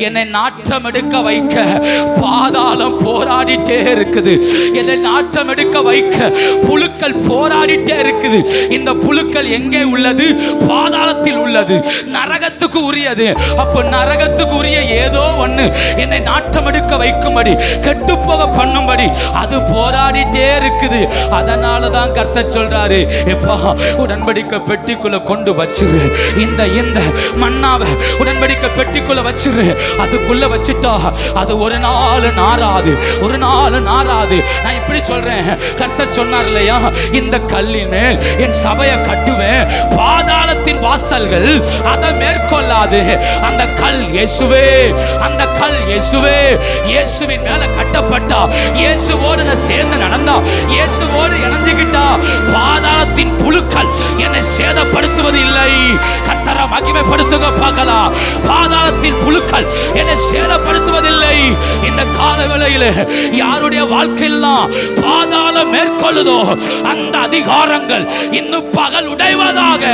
என்னை நாற்றம் எடுக்க வைக்க பாதாளம் போராடிட்டே இருக்குது. என்னை நாற்றம் எடுக்க வைக்க புழுக்கள் போராடிட்டே இருக்குது. இந்த புழுக்கள் எங்கே உள்ளது? பாதாளத்தில் உள்ளது, நரகத்துக்கு உரியது. அப்போ நரகத்துக்கு உரிய ஏதோ ஒண்ணு என்னை நாற்றம் எடுக்க வைக்கும்படி, கெட்டு போக பண்ணும்படி அது போராடிட்டே இருக்குது. அதனாலதான் கர்த்தர் சொல்றாரு, எப்பா உடன்படிக்கை பெட்டிக்குள்ள கொண்டு வச்சிரு. இந்த மன்னாவை உடன்படிக்கை பெட்டிக்குள்ள வச்சிரு. அதுக்குள்ள வச்சிட்டா அது ஒரு நாள் நாராது, ஒரு நாள் நாராது. நான் இப்படி சொல்றேன், கர்த்தர் சொன்னார் இல்லையா, இந்த கல்லின் மேல் என் சபையை கட்டுவேன், பாதாளத்தின் வாசல்கள் அதை மேற்கொள்ளாது. அந்த கல் இயேசுவே, அந்த கல் இயேசுவே. இயேசுவின் மேல கட்டப்பட்டா, இயேசுவோடு நான் சேர்ந்து நடந்தா, இயேசுவோடு இணைஞ்சுக்கிட்டா, பாதாளத்தின் புழுக்கள் என்னை சேதப்படுத்துவது இல்லை. கர்த்தரை மகிமைப்படுத்துங்க பார்க்கலாம். பாதாளத்தின் புழுக்கள் என்னை சேதப்படுத்துவதில்லை. இந்த கால வேளையில யாருடைய வாழ்க்கையெல்லாம் பாதாளம் மேற்கொள்ளுதோ அந்த அதிகாரங்கள் இன்னும் பகல் உடைவதாக.